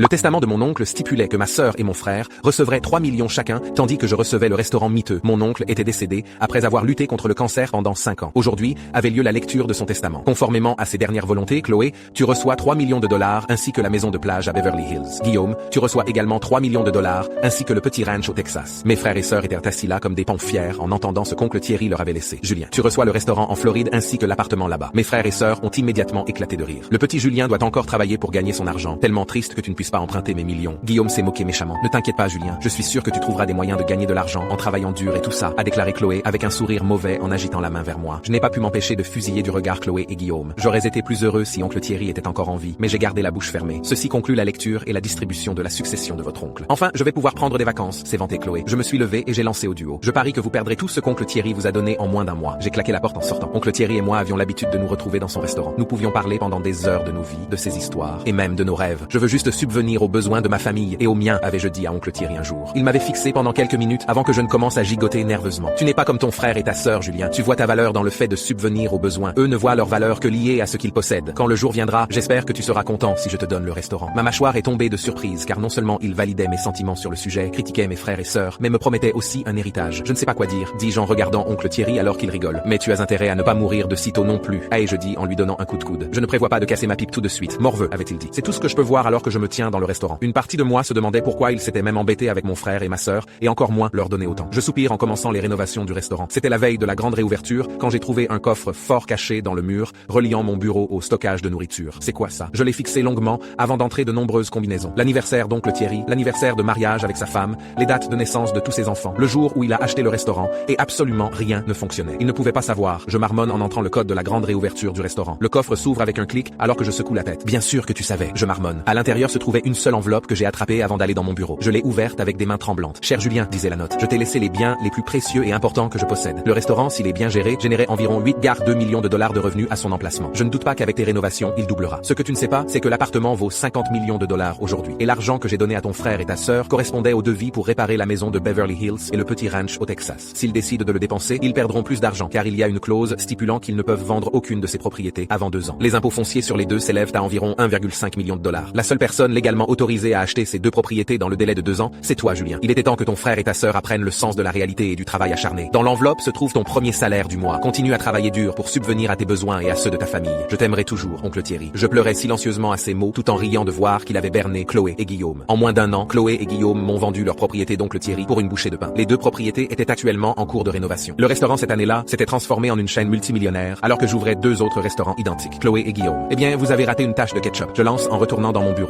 Le testament de mon oncle stipulait que ma sœur et mon frère recevraient 3 millions chacun, tandis que je recevais le restaurant miteux. Mon oncle était décédé après avoir lutté contre le cancer pendant 5 ans. Aujourd'hui avait lieu la lecture de son testament. Conformément à ses dernières volontés, Chloé, tu reçois 3 millions de dollars ainsi que la maison de plage à Beverly Hills. Guillaume, tu reçois également 3 millions de dollars ainsi que le petit ranch au Texas. Mes frères et sœurs étaient assis là comme des pompes fiers en entendant ce qu'oncle Thierry leur avait laissé. Julien, tu reçois le restaurant en Floride ainsi que l'appartement là-bas. Mes frères et sœurs ont immédiatement éclaté de rire. Le petit Julien doit encore travailler pour gagner son argent. Tellement triste que tu ne puisses pas emprunter mes millions. Guillaume s'est moqué méchamment. Ne t'inquiète pas, Julien. Je suis sûr que tu trouveras des moyens de gagner de l'argent en travaillant dur et tout ça, a déclaré Chloé avec un sourire mauvais en agitant la main vers moi. Je n'ai pas pu m'empêcher de fusiller du regard Chloé et Guillaume. J'aurais été plus heureux si oncle Thierry était encore en vie, mais j'ai gardé la bouche fermée. Ceci conclut la lecture et la distribution de la succession de votre oncle. Enfin, je vais pouvoir prendre des vacances, s'est vanté Chloé. Je me suis levé et j'ai lancé au duo. Je parie que vous perdrez tout ce qu'oncle Thierry vous a donné en moins d'un mois. J'ai claqué la porte en sortant. Oncle Thierry et moi avions l'habitude de nous retrouver dans son restaurant. Nous pouvions parler pendant des heures de nos vies, de ses histoires et même de nos rêves. Je veux juste subvenir aux besoins de ma famille et aux miens, avais-je dit à oncle Thierry un jour. Il m'avait fixé pendant quelques minutes avant que je ne commence à gigoter nerveusement. Tu n'es pas comme ton frère et ta sœur, Julien. Tu vois ta valeur dans le fait de subvenir aux besoins. Eux ne voient leur valeur que liée à ce qu'ils possèdent. Quand le jour viendra, j'espère que tu seras content si je te donne le restaurant. Ma mâchoire est tombée de surprise car non seulement il validait mes sentiments sur le sujet, critiquait mes frères et sœurs, mais me promettait aussi un héritage. Je ne sais pas quoi dire, dis-je en regardant oncle Thierry alors qu'il rigole. Mais tu as intérêt à ne pas mourir de sitôt non plus, ai-je dit en lui donnant un coup de coude. Je ne prévois pas de casser ma pipe tout de suite. Morveux, avait-il dit. C'est tout ce que je peux voir alors que je me tiens dans le restaurant. Une partie de moi se demandait pourquoi il s'était même embêté avec mon frère et ma sœur, et encore moins leur donner autant. Je soupire en commençant les rénovations du restaurant. C'était la veille de la grande réouverture, quand j'ai trouvé un coffre fort caché dans le mur, reliant mon bureau au stockage de nourriture. C'est quoi ça? Je l'ai fixé longuement, avant d'entrer de nombreuses combinaisons. L'anniversaire d'oncle Thierry, l'anniversaire de mariage avec sa femme, les dates de naissance de tous ses enfants, le jour où il a acheté le restaurant, et absolument rien ne fonctionnait. Il ne pouvait pas savoir. Je marmonne en entrant le code de la grande réouverture du restaurant. Le coffre s'ouvre avec un clic, alors que je secoue la tête. Bien sûr que tu savais, je marmonne. À l'intérieur se trouvait une seule enveloppe que j'ai attrapée avant d'aller dans mon bureau. Je l'ai ouverte avec des mains tremblantes. Cher Julien, disait la note, je t'ai laissé les biens les plus précieux et importants que je possède. Le restaurant, s'il est bien géré, générait environ 8,2 millions de dollars de revenus à son emplacement. Je ne doute pas qu'avec tes rénovations, il doublera. Ce que tu ne sais pas, c'est que l'appartement vaut 50 millions de dollars aujourd'hui. Et l'argent que j'ai donné à ton frère et ta sœur correspondait au devis pour réparer la maison de Beverly Hills et le petit ranch au Texas. S'ils décident de le dépenser, ils perdront plus d'argent car il y a une clause stipulant qu'ils ne peuvent vendre aucune de ces propriétés avant 2 ans. Les impôts fonciers sur les deux s'élèvent à environ 1,5 million de dollars. La seule personne légalement autorisée à acheter ces 2 propriétés dans le délai de 2 ans, c'est toi, Julien. Il était temps que ton frère et ta sœur apprennent le sens de la réalité et du travail acharné. Dans l'enveloppe se trouve ton premier salaire du mois. Continue à travailler dur pour subvenir à tes besoins et à ceux de ta famille. Je t'aimerai toujours, oncle Thierry. Je pleurais silencieusement à ces mots tout en riant de voir qu'il avait berné Chloé et Guillaume. En moins d'1 an, Chloé et Guillaume m'ont vendu leur propriété d'oncle Thierry pour une bouchée de pain. Les 2 propriétés étaient actuellement en cours de rénovation. Le restaurant cette année-là s'était transformé en une chaîne multimillionnaire alors que j'ouvrais 2 autres restaurants identiques. Chloé et Guillaume. Eh bien, vous avez raté une tache de ketchup. Je lance en retournant dans mon bureau.